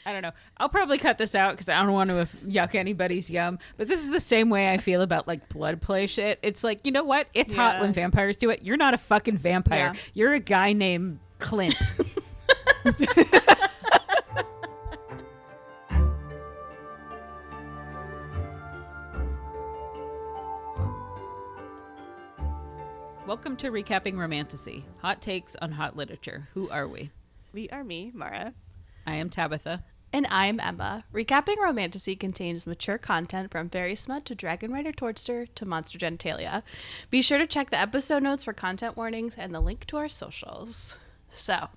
I don't know. I'll probably cut this out because I don't want to yuck anybody's yum. But this is the same way I feel about like blood play shit. It's like, you know what? It's hot when vampires do it. You're not a fucking vampire. Yeah. You're a guy named Clint. Welcome to Recapping Romantasy. Hot takes on hot literature. Who are we? We are me, Maura. I am Tabitha. And I'm Emma. Recapping Romantasy contains mature content from fairy smut to dragon rider torture to monster genitalia. Be sure to check the episode notes for content warnings and the link to our socials. So,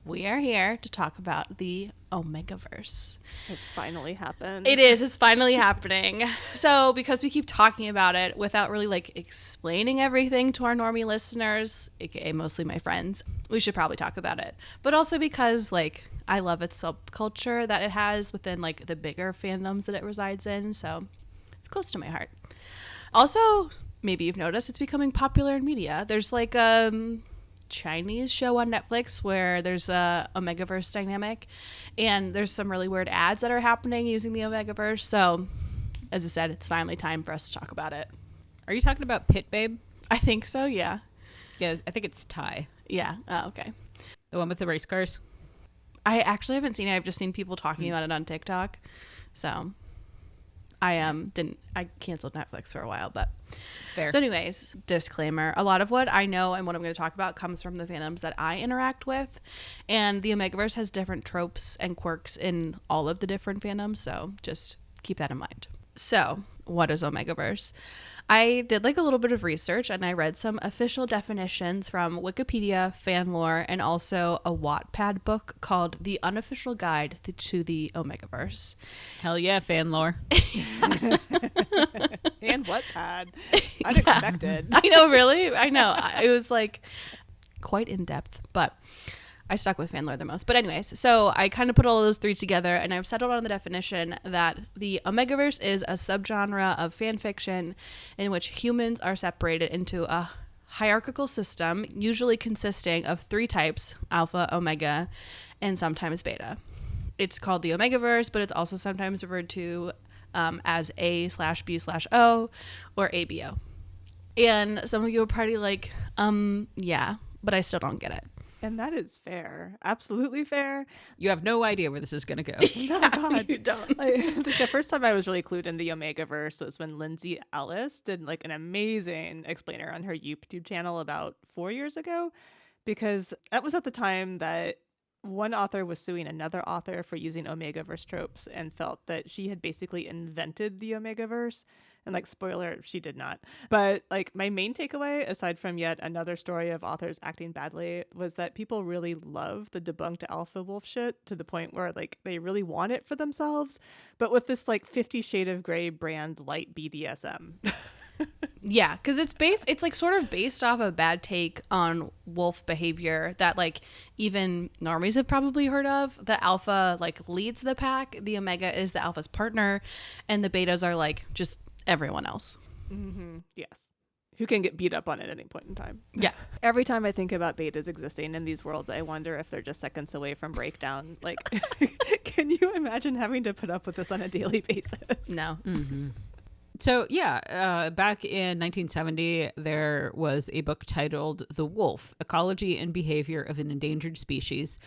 we are here to talk about the Omegaverse. It's finally happened. It is. It's finally happening. So, because we keep talking about it without really like explaining everything to our normie listeners, aka mostly my friends, we should probably talk about it. But also because like I love its subculture that it has within like the bigger fandoms that it resides in. So, it's close to my heart. Also, maybe you've noticed it's becoming popular in media. There's like Chinese show on Netflix where there's a Omegaverse dynamic, and there's some really weird ads that are happening using the Omegaverse. So, as I said, it's finally time for us to talk about it. Are you talking about Pit Babe? I think so, yeah. Yeah, I think it's Ty. Yeah. Oh, okay. The one with the race cars? I actually haven't seen it. I've just seen people talking about it on TikTok. So, I canceled Netflix for a while, but fair. So anyways, disclaimer, a lot of what I know and what I'm going to talk about comes from the fandoms that I interact with, and the Omegaverse has different tropes and quirks in all of the different fandoms, so just keep that in mind. So, what is Omegaverse? I did like a little bit of research and I read some official definitions from Wikipedia, Fanlore, and also a Wattpad book called The Unofficial Guide to the Omegaverse. Hell yeah, fan lore. And Wattpad. Unexpected. I know, really? I know. It was like quite in depth, but I stuck with Fanlore the most. But anyways, so I kind of put all those three together and I've settled on the definition that the Omegaverse is a subgenre of fan fiction in which humans are separated into a hierarchical system, usually consisting of three types, alpha, omega, and sometimes beta. It's called the Omegaverse, but it's also sometimes referred to as A/B/O or ABO. And some of you are probably like, yeah, but I still don't get it. And that is fair. Absolutely fair. You have no idea where this is going to go. Yeah, God. You don't. Like the first time I was really clued in the Omegaverse was when Lindsay Ellis did like an amazing explainer on her YouTube channel about 4 years ago, because that was at the time that one author was suing another author for using Omegaverse tropes and felt that she had basically invented the Omegaverse. And like, spoiler, she did not. But like, my main takeaway, aside from yet another story of authors acting badly, was that people really love the debunked alpha wolf shit to the point where like they really want it for themselves, but with this like 50 Shade of Grey brand light BDSM. Yeah, because it's like sort of based off a bad take on wolf behavior that like even normies have probably heard of. The alpha like leads the pack, the omega is the alpha's partner, and the betas are like just everyone else. Mm-hmm. Yes. Who can get beat up on at any point in time. Yeah. Every time I think about betas existing in these worlds, I wonder if they're just seconds away from breakdown. Like, can you imagine having to put up with this on a daily basis? No. Mm-hmm. So, yeah, back in 1970, there was a book titled The Wolf, Ecology and Behavior of an Endangered Species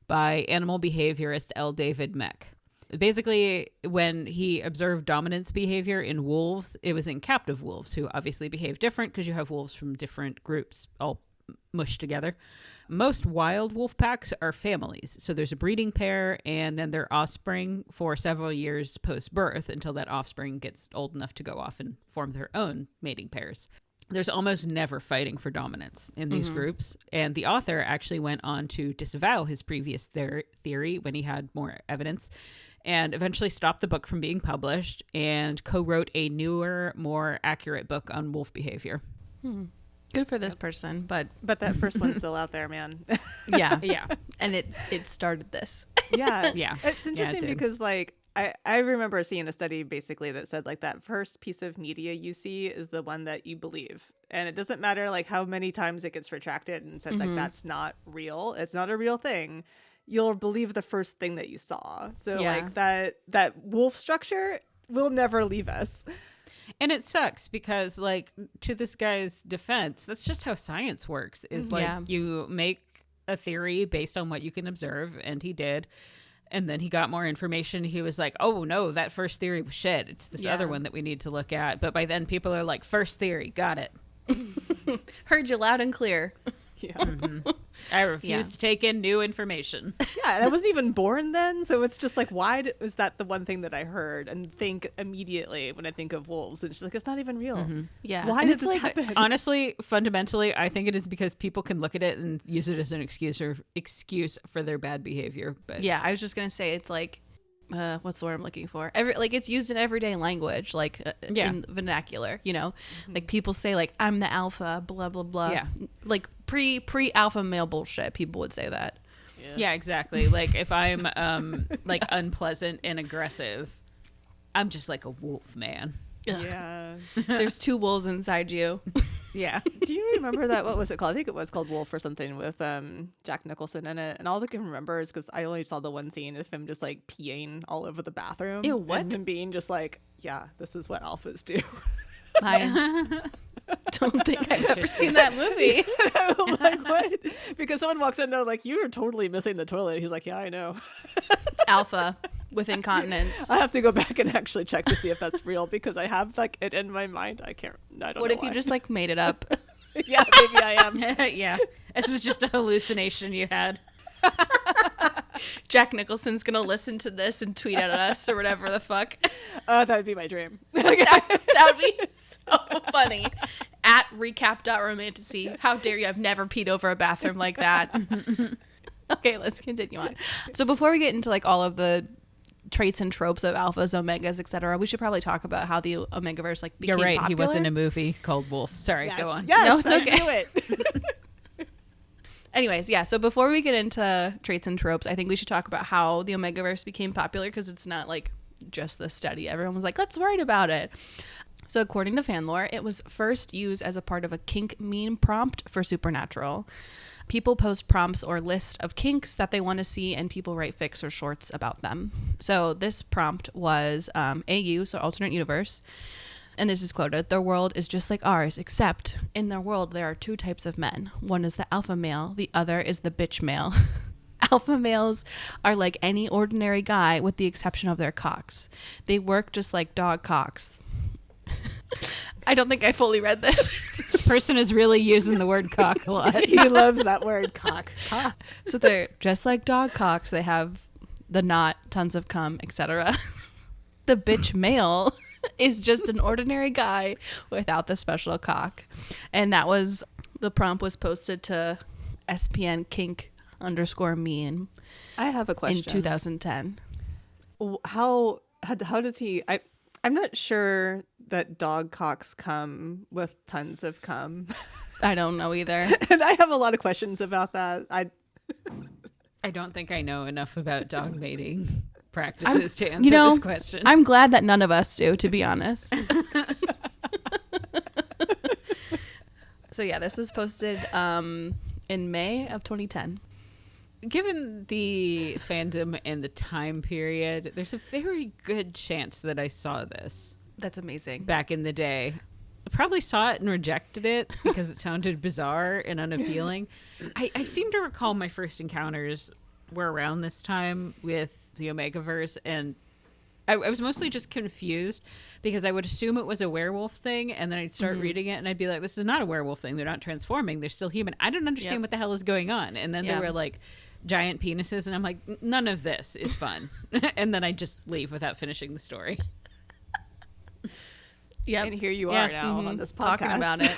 by animal behaviorist L. David Meck. Basically, when he observed dominance behavior in wolves, it was in captive wolves, who obviously behave different because you have wolves from different groups all mushed together. Most wild wolf packs are families. So there's a breeding pair and then their offspring for several years post-birth until that offspring gets old enough to go off and form their own mating pairs. There's almost never fighting for dominance in these groups. And the author actually went on to disavow his previous theory when he had more evidence, and eventually stopped the book from being published and co-wrote a newer, more accurate book on wolf behavior. Good for this person, but that first one's still out there, man. yeah. Yeah. And it started this. Yeah. Yeah. It's interesting Yeah, it did. because like I remember seeing a study basically that said like that first piece of media you see is the one that you believe. And it doesn't matter like how many times it gets retracted and said like that's not real. It's not a real thing. you'll believe the first thing that you saw. So Yeah. like that wolf structure will never leave us. And it sucks because, like, to this guy's defense, that's just how science works, is like Yeah. you make a theory based on what you can observe, and he did. And then he got more information. He was like, oh, no, that first theory was shit. It's this Yeah. other one that we need to look at. But by then, people are like, first theory, got it. Heard you loud and clear. Yeah. I refuse Yeah. to take in new information. Yeah, and I wasn't even born then, so it's just like, why is that the one thing that I heard and think immediately when I think of wolves? And she's like, it's not even real. Yeah. Why And did it's this like, happen? Honestly, fundamentally, I think it is because people can look at it and use it as an excuse for their bad behavior. But yeah, I was just going to say it's like, what's the word I'm looking for? Like it's used in everyday language, like in vernacular, you know, like people say like, I'm the alpha, blah, blah, blah. Yeah. Like pre alpha male bullshit. People would say that. yeah, exactly. Like if I'm like unpleasant and aggressive, I'm just like a wolf man. Yeah. There's two wolves inside you. Yeah. Do you remember that? What was it called? I think it was called Wolf or something with Jack Nicholson in it. And all I can remember is because I only saw the one scene of him just like peeing all over the bathroom. Ew, what? And him being just like, yeah, this is what alphas do. I don't think I've ever seen that movie. I'm like, what? Because someone walks in, they're like, you are totally missing the toilet. He's like, yeah, I know. Alpha with incontinence. I have to go back and actually check to see if that's real because I have like it in my mind. I don't What know if you why. just like made it up? Yeah, maybe I am. Yeah. This was just a hallucination you had. Jack Nicholson's gonna listen to this and tweet at us or whatever the fuck. That would be my dream. That would be so funny. At recap.romantasy. How dare you? I've never peed over a bathroom like that. Okay, let's continue on. So before we get into like all of the traits and tropes of alphas, omegas, etc., we should probably talk about how the Omegaverse like became You're right. popular. He was in a movie called Wolf. Sorry, Yes. go on. Yes, No, it's I okay. knew it. Anyways, yeah, so before we get into traits and tropes, I think we should talk about how the Omegaverse became popular because it's not like just the study. Everyone was like, let's write about it. So according to fan lore, it was first used as a part of a kink meme prompt for Supernatural. People post prompts or lists of kinks that they want to see, and people write fics or shorts about them. So this prompt was AU, so alternate universe. And this is quoted, "Their world is just like ours, except in their world there are two types of men. One is the alpha male, the other is the bitch male. Alpha males are like any ordinary guy with the exception of their cocks. They work just like dog cocks." I don't think I fully read this. This person is really using the word cock a lot. He loves that word, cock. So they're just like dog cocks. They have the knot, tons of cum, etc. The bitch male is just an ordinary guy without the special cock. And that was, the prompt was posted to SPN kink _me I have a question. in 2010. How does he? I'm not sure that dog cocks come with tons of cum, I don't know either. and I have a lot of questions about that. I don't think I know enough about dog mating practices to answer you know, this question. I'm glad that none of us do, to be honest. So yeah, this was posted in May of 2010. Given the fandom and the time period, there's a very good chance that I saw this That's amazing. back in the day. I probably saw it and rejected it because it sounded bizarre and unappealing. I seem to recall my first encounters were around this time with the Omegaverse, and I was mostly just confused because I would assume it was a werewolf thing, and then I'd start reading it and I'd be like, this is not a werewolf thing. They're not transforming. They're still human. I don't understand what the hell is going on. And then there were like giant penises, and I'm like, none of this is fun. And then I just leave without finishing the story. Yeah, And here you are now on this podcast. talking about it.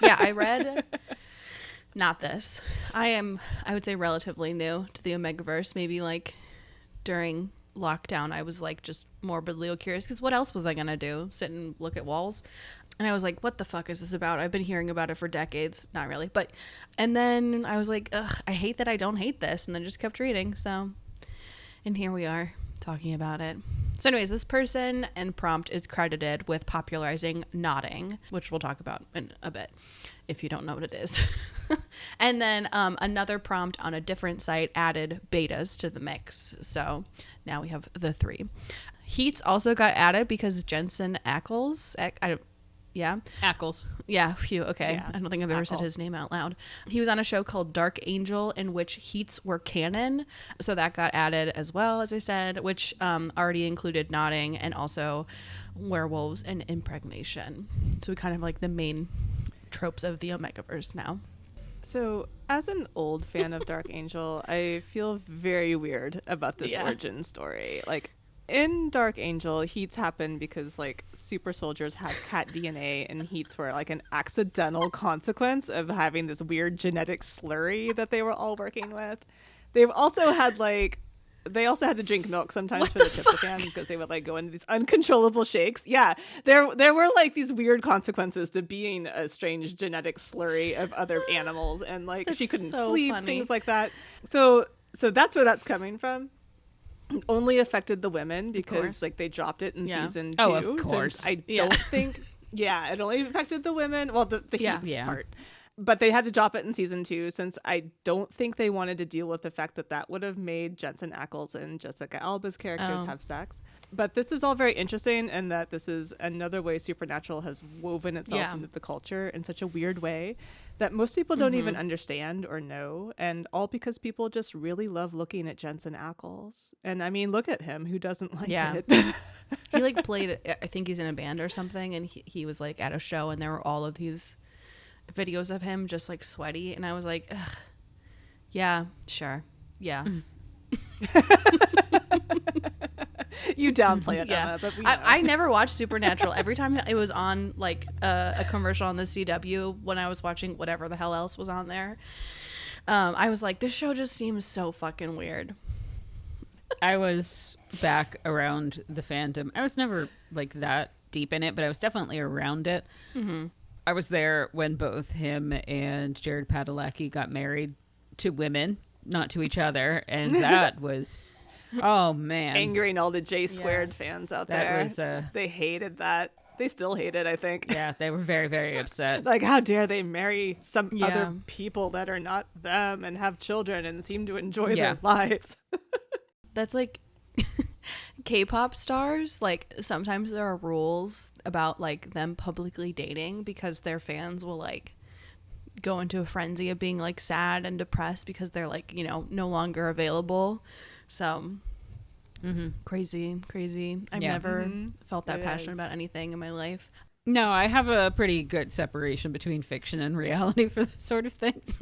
Yeah, I read not this. I would say relatively new to the Omegaverse. Maybe like during lockdown, I was like just morbidly curious because what else was I gonna do? Sit and look at walls? And I was like, what the fuck is this about? I've been hearing about it for decades. Not really, but and then I was like, ugh, I hate that I don't hate this, and then just kept reading. So, and here we are talking about it. So anyways, this person and prompt is credited with popularizing nodding, which we'll talk about in a bit if you don't know what it is. And then another prompt on a different site added betas to the mix. So now we have the 3. Heats also got added because Jensen Ackles, Ackles. Yeah, phew, okay. Yeah. I don't think I've ever said his name out loud. He was on a show called Dark Angel in which heats were canon. So that got added as well, as I said, which already included nodding and also werewolves and impregnation. So we kind of like the main tropes of the Omegaverse now. So, as an old fan of Dark Angel, I feel very weird about this origin story. Like, in Dark Angel, heats happen because, like, super soldiers had cat DNA, and heats were, like, an accidental consequence of having this weird genetic slurry that they were all working with. They also had, like... They also had to drink milk sometimes for the tryptophan because they would like go into these uncontrollable shakes. Yeah, there were like these weird consequences to being a strange genetic slurry of other animals, and like she couldn't sleep, things like that. So that's where that's coming from. It only affected the women because like they dropped it in season 2. Oh, of course. I don't think. Yeah, it only affected the women. Well, the heats part. But they had to drop it in season 2 since I don't think they wanted to deal with the fact that that would have made Jensen Ackles and Jessica Alba's characters have sex. But this is all very interesting, and that this is another way Supernatural has woven itself into the culture in such a weird way that most people don't even understand or know, and all because people just really love looking at Jensen Ackles. And I mean, look at him. Who doesn't like it? He like played, I think he's in a band or something, and he was like at a show, and there were all of these videos of him just like sweaty, and I was like, ugh, yeah, sure, yeah. You downplay it, Emma, but I never watched Supernatural. Every time it was on like a commercial on the CW when I was watching whatever the hell else was on there, I was like, this show just seems so fucking weird. I was back around the fandom. I was never like that deep in it, but I was definitely around it. I was there when both him and Jared Padalecki got married to women, not to each other. And that was, oh man. Angering all the J Squared fans out there. That was, they hated that. They still hate it, I think. Yeah, they were very, very upset. Like, how dare they marry some other people that are not them and have children and seem to enjoy their lives. That's like K-pop stars, like sometimes there are rules about like them publicly dating because their fans will like go into a frenzy of being like sad and depressed because they're like, you know, no longer available. So crazy. I've never felt that passionate about anything in my life. No, I have a pretty good separation between fiction and reality for this sort of things.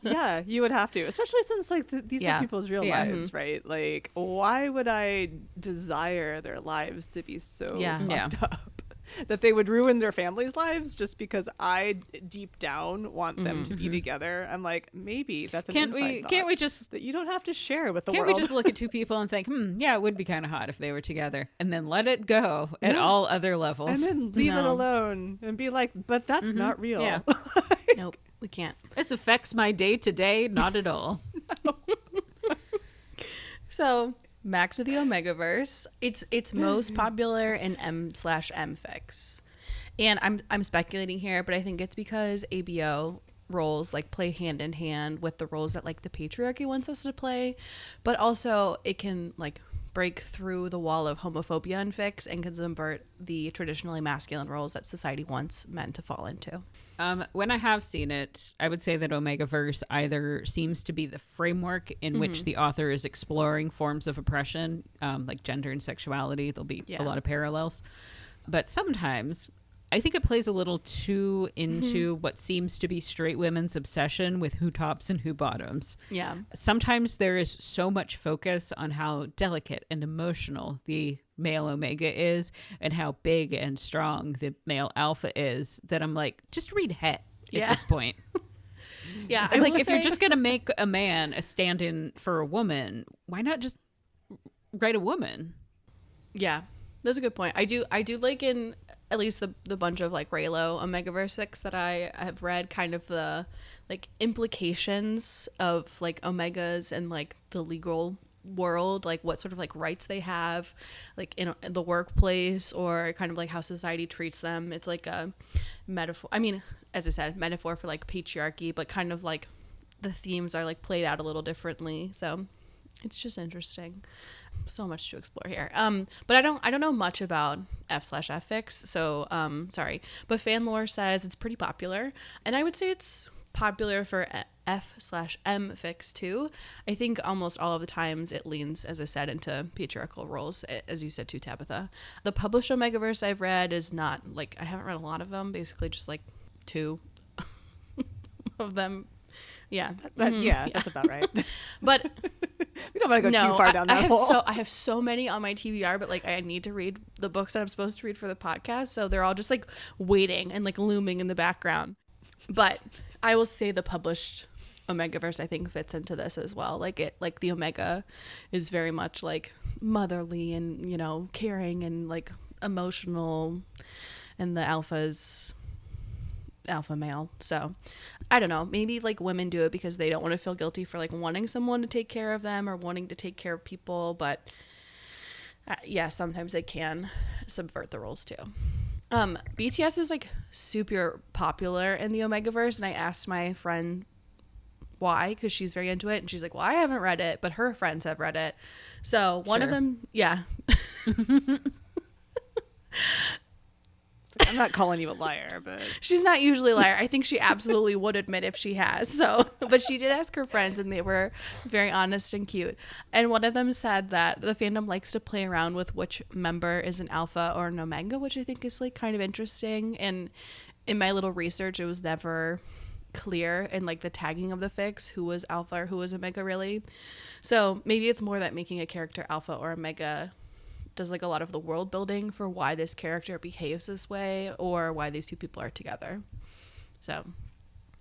Yeah, you would have to, especially since like these are people's real lives, right? Like, why would I desire their lives to be so fucked up that they would ruin their families' lives just because I deep down want them to be together? I'm like, maybe that's an can't we just that you don't have to share with the world? Can't we just look at two people and think, yeah, it would be kind of hot if they were together, and then let it go at all other levels, and then leave it alone and be like, but that's not real. Yeah. Nope, we can't. This affects my day to day, not at all. So back to the Omegaverse. It's most popular in M/M fics, and I'm speculating here, but I think it's because ABO roles like play hand in hand with the roles that like the patriarchy wants us to play, but also it can like break through the wall of homophobia in fics and can subvert the traditionally masculine roles that society wants men to fall into. When I have seen it, I would say that Omegaverse either seems to be the framework in which the author is exploring forms of oppression, like gender and sexuality. There'll be a lot of parallels. But sometimes I think it plays a little too into what seems to be straight women's obsession with who tops and who bottoms. Yeah. Sometimes there is so much focus on how delicate and emotional the male Omega is and how big and strong the male Alpha is that I'm like, just read het at this point. Yeah. Like, if you're just going to make a man a stand-in for a woman, why not just write a woman? Yeah. That's a good point. I do like in at least the bunch of like Raylo Omegaverse fics that I have read, kind of the like implications of like Omegas and like the legal world, like what sort of like rights they have, like in the workplace, or kind of like how society treats them. It's like a metaphor. I mean, as I said, metaphor for like patriarchy, but kind of like the themes are like played out a little differently. So it's just interesting. So much to explore here. But I don't know much about f/f fics, so sorry. But fan lore says it's pretty popular, and I would say it's popular for f/m fics too. I think almost all of the times it leans, as I said, into patriarchal roles, as you said too, Tabitha. The published Omegaverse I've read is not like, I haven't read a lot of them, basically just like 2 of them. Yeah. Yeah, that's about right. But we don't want to go too far down that hole. I have so many on my TBR, but like I need to read the books that I'm supposed to read for the podcast, so they're all just like waiting and like looming in the background. But I will say the published Omegaverse I think fits into this as well. Like the Omega is very much like motherly and, you know, caring and like emotional, and the alpha's alpha male. So I don't know, maybe like women do it because they don't want to feel guilty for like wanting someone to take care of them or wanting to take care of people, but yeah, sometimes they can subvert the roles too. BTS is like super popular in the Omegaverse, and I asked my friend why, because she's very into it, and she's like, well, I haven't read it, but her friends have read it. So one of them, yeah. I'm not calling you a liar, but she's not usually a liar. I think she absolutely would admit if she has. So, but she did ask her friends, and they were very honest and cute. And one of them said that the fandom likes to play around with which member is an alpha or an omega, which I think is like kind of interesting. And in my little research, it was never clear in like the tagging of the fics who was alpha or who was omega really. So maybe it's more that making a character alpha or omega does like a lot of the world building for why this character behaves this way or why these two people are together. So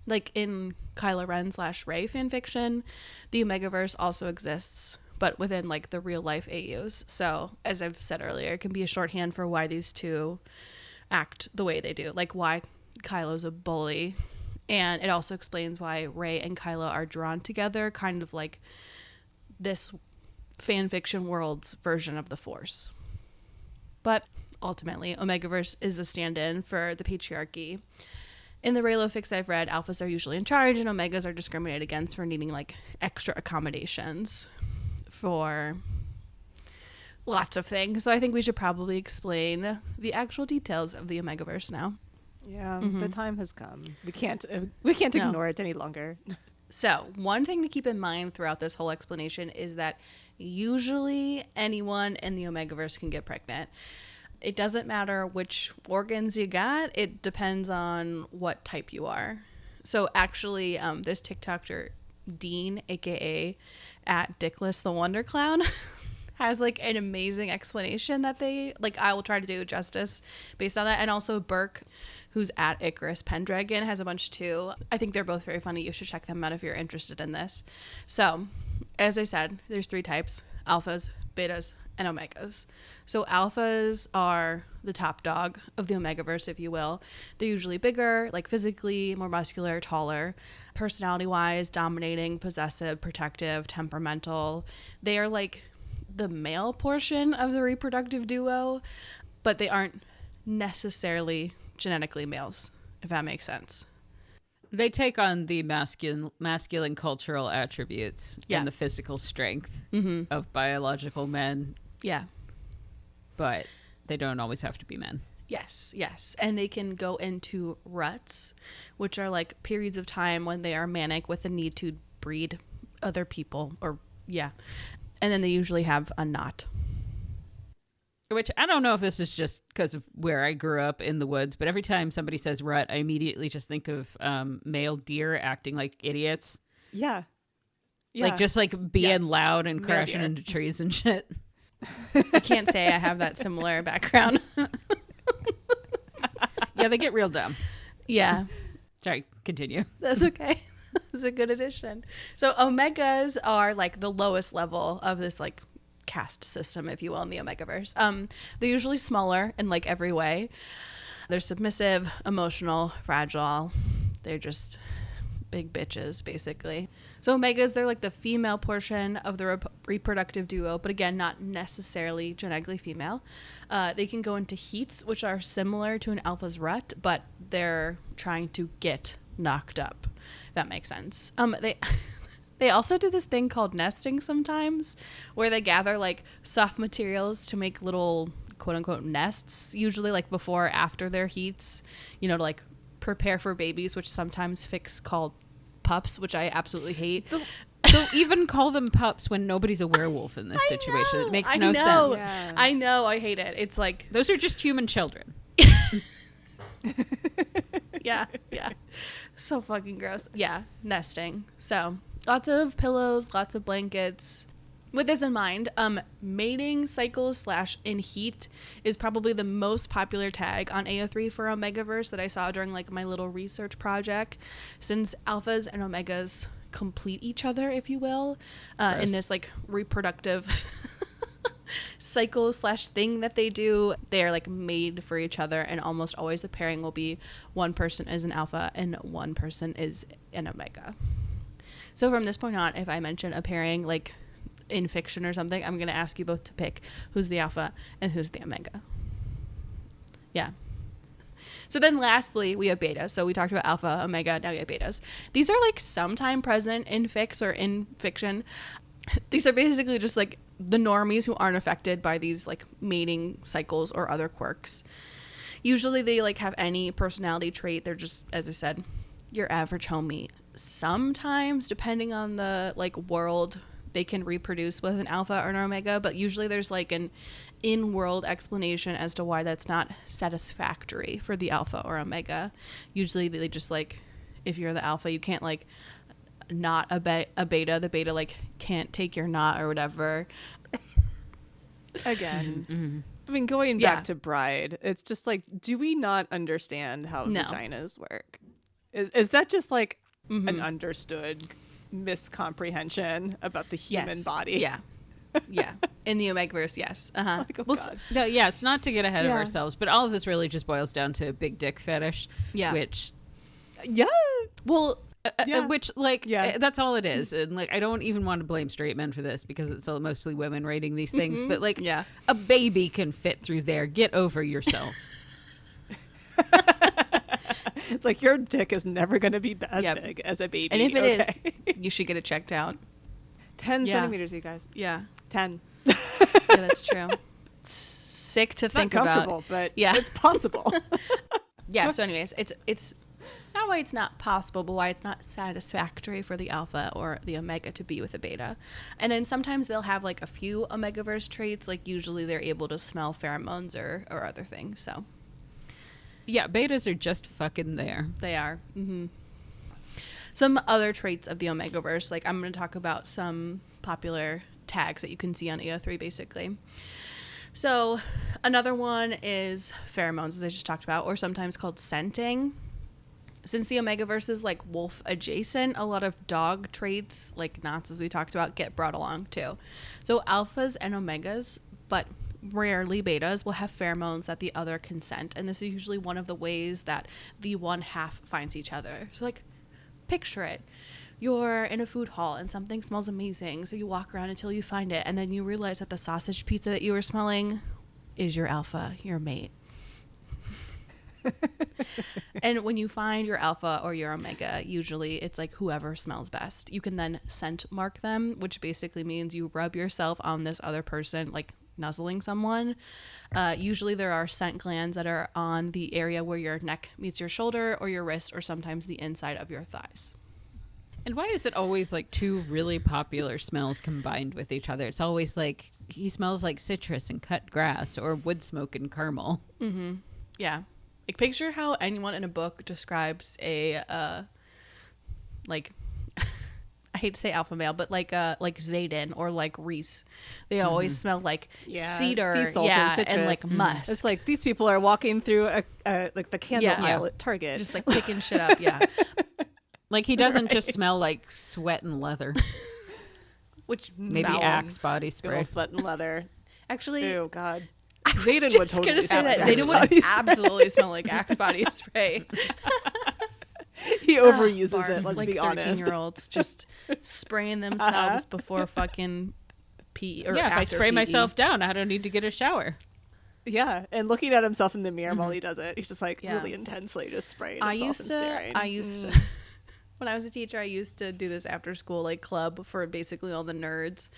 like in Kylo Ren / Rey fanfiction, the Omegaverse also exists, but within like the real life AUs. So as I've said earlier, it can be a shorthand for why these two act the way they do, like why Kylo's a bully. And it also explains why Rey and Kylo are drawn together, kind of like this fan fiction world's version of the Force. But ultimately, Omegaverse is a stand-in for the patriarchy. In the Reylo fics I've read, alphas are usually in charge and omegas are discriminated against for needing like extra accommodations for lots of things. So I think we should probably explain the actual details of the Omegaverse now. Yeah, the time has come. We can't ignore it any longer. So one thing to keep in mind throughout this whole explanation is that usually anyone in the Omegaverse can get pregnant. It doesn't matter which organs you got. It depends on what type you are. So actually, this TikToker, Dean, aka @Dickless the Wonder Clown, has like an amazing explanation that they like. I will try to do justice based on that. And also Burke, who's @Icarus Pendragon, has a bunch too. I think they're both very funny. You should check them out if you're interested in this. So as I said, there's 3 types: alphas, betas, and omegas. So alphas are the top dog of the Omegaverse, if you will. They're usually bigger, like physically, more muscular, taller, personality-wise, dominating, possessive, protective, temperamental. They are like the male portion of the reproductive duo, but they aren't necessarily genetically males, if that makes sense. They take on the masculine cultural attributes and the physical strength of biological men. Yeah. But they don't always have to be men. Yes. And they can go into ruts, which are like periods of time when they are manic with a need to breed other people and then they usually have a knot. Which I don't know if this is just because of where I grew up in the woods, but every time somebody says rut, I immediately just think of male deer acting like idiots. Yeah. Like just like being loud and crashing into trees and shit. I can't say I have that similar background. Yeah, they get real dumb. Yeah. Sorry, continue. That's okay. That's a good addition. So omegas are like the lowest level of this like caste system, if you will, in the Omegaverse. They're usually smaller in like every way. They're submissive, emotional, fragile. They're just big bitches, basically. So omegas, they're like the female portion of the reproductive duo, but again, not necessarily genetically female. They can go into heats, which are similar to an alpha's rut, but they're trying to get knocked up, if that makes sense. They also do this thing called nesting sometimes, where they gather like soft materials to make little quote unquote nests, usually like before or after their heats, you know, to like prepare for babies, which sometimes fics call pups, which I absolutely hate. They'll even call them pups when nobody's a werewolf in this situation. It makes no sense. Yeah. I know. I hate it. It's like, those are just human children. yeah. So fucking gross. Yeah. Nesting. So lots of pillows, lots of blankets. With this in mind, mating cycles / in heat is probably the most popular tag on AO3 for Omegaverse that I saw during like my little research project, since alphas and omegas complete each other, if you will, in this like reproductive cycle / thing that they do. They are like made for each other, and almost always the pairing will be one person is an alpha and one person is an omega. So from this point on, if I mention a pairing like in fiction or something, I'm going to ask you both to pick who's the alpha and who's the omega. Yeah. So then lastly, we have betas. So we talked about alpha, omega, now we have betas. These are like sometime present in fics or in fiction. These are basically just like the normies who aren't affected by these like mating cycles or other quirks. Usually they like have any personality trait. They're just, as I said, your average homie. Sometimes, depending on the like world, they can reproduce with an alpha or an omega, but usually there's like an in-world explanation as to why that's not satisfactory for the alpha or omega. Usually they just like, if you're the alpha, you can't like not a beta. The beta like can't take your knot or whatever. Again. Mm-hmm. I mean, going back to Bride, it's just like, do we not understand how vaginas work? Is that just like an understood miscomprehension about the human body? Yeah. In the Omegaverse, yes. Uh-huh. Like, oh God. No, yeah, it's not to get ahead of ourselves, but all of this really just boils down to big dick fetish, which well, which like that's all it is. And like, I don't even want to blame straight men for this because it's mostly women writing these things, but like a baby can fit through there. Get over yourself. It's like, your dick is never going to be as big as a baby. And if it is, you should get it checked out. 10 centimeters, you guys. Yeah. 10. Yeah, that's true. Sick to think not about. Comfortable, but it's possible. Yeah, so anyways, it's not why it's not possible, but why it's not satisfactory for the alpha or the omega to be with a beta. And then sometimes they'll have like a few Omegaverse traits, like usually they're able to smell pheromones or other things, so. Yeah, betas are just fucking there. They are. Mm-hmm. Some other traits of the Omegaverse, like I'm going to talk about some popular tags that you can see on AO3 basically. So another one is pheromones, as I just talked about, or sometimes called scenting. Since the Omegaverse is like wolf adjacent, a lot of dog traits, like knots as we talked about, get brought along too. So alphas and omegas, but rarely betas, will have pheromones that the other can scent, and this is usually one of the ways that the one half finds each other. So like, picture it, you're in a food hall and something smells amazing, so you walk around until you find it, and then you realize that the sausage pizza that you were smelling is your alpha, your mate. And when you find your alpha or your omega, usually it's like whoever smells best. You can then scent mark them, which basically means you rub yourself on this other person, like nuzzling someone. Usually there are scent glands that are on the area where your neck meets your shoulder or your wrist, or sometimes the inside of your thighs. And why is it always like two really popular smells combined with each other? It's always like he smells like citrus and cut grass, or wood smoke and caramel. Mm-hmm. Yeah. Like, picture how anyone in a book describes a like I hate to say alpha male, but like Zayden or like Reese. They always smell like cedar, sea salt and like musk. It's like these people are walking through a like the candle aisle at Target, just like picking shit up. Yeah, like he doesn't just smell like sweat and leather, which maybe Axe body spray. Sweat and leather. Actually, oh God. Zayden would totally say that. Zayden would absolutely smell like Axe body spray. he overuses Barf, it. Let's like be honest. 13-year-olds just spraying themselves before fucking pee. Or Yeah, if I after spray PE. myself down, I don't need to get a shower. Yeah, and looking at himself in the mirror while he does it, he's just like Yeah. really intensely just spraying I himself used and to. staring. I used to. When I was a teacher, I used to do this after school like club for basically all the nerds,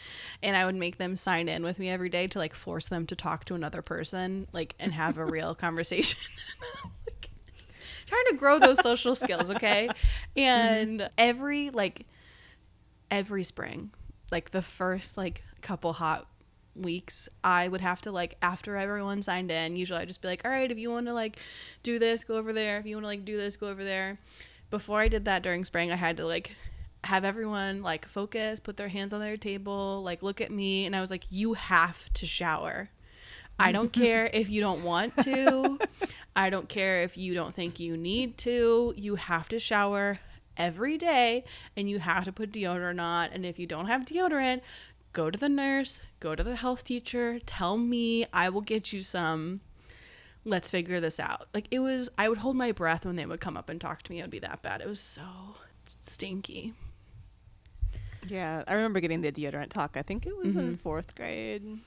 and I would make them sign in with me every day to like force them to talk to another person, like, and have a real conversation. Like, trying to grow those social skills, okay? And every spring, like the first like couple hot weeks, I would have to, like, after everyone signed in, usually I'd just be like, all right, if you want to like do this, go over there. If you want to like do this, go over there. Before I did that during spring, I had to like have everyone like focus, put their hands on their table, like look at me, and I was like, you have to shower. I don't care if you don't want to. I don't care if you don't think you need to. You have to shower every day, and you have to put deodorant on. And if you don't have deodorant, go to the nurse, go to the health teacher, tell me, I will get you some. Let's figure this out. Like, it was, I would hold my breath when they would come up and talk to me. It would be that bad. It was so stinky. Yeah, I remember getting the deodorant talk. I think it was in 4th grade.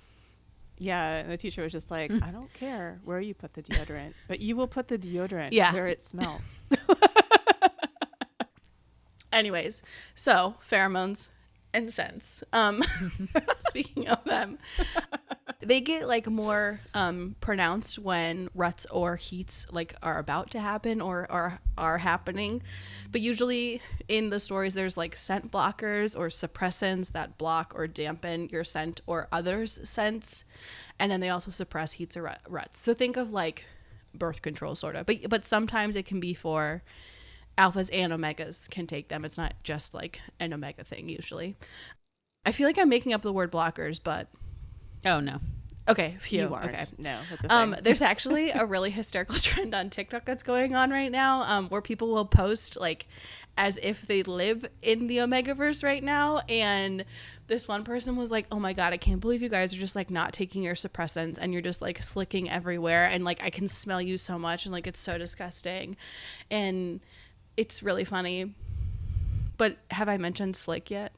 Yeah, and the teacher was just like, I don't care where you put the deodorant, but you will put the deodorant where it smells. Anyways, so pheromones and scents. Speaking of them, they get like more pronounced when ruts or heats like are about to happen or are happening. But usually in the stories, there's like scent blockers or suppressants that block or dampen your scent or others' scents, and then they also suppress heats or ruts. So think of like birth control, sort of. But sometimes it can be for alphas and omegas can take them. It's not just like an omega thing usually. I feel like I'm making up the word blockers, but Oh, no. okay, phew. You aren't. Okay. No, that's a thing. There's actually a really hysterical trend on TikTok that's going on right now, where people will post like as if they live in the Omegaverse right now. And this one person was like, oh my God, I can't believe you guys are just like not taking your suppressants and you're just like slicking everywhere. And like, I can smell you so much. And like, it's so disgusting. And it's really funny. But have I mentioned slick yet?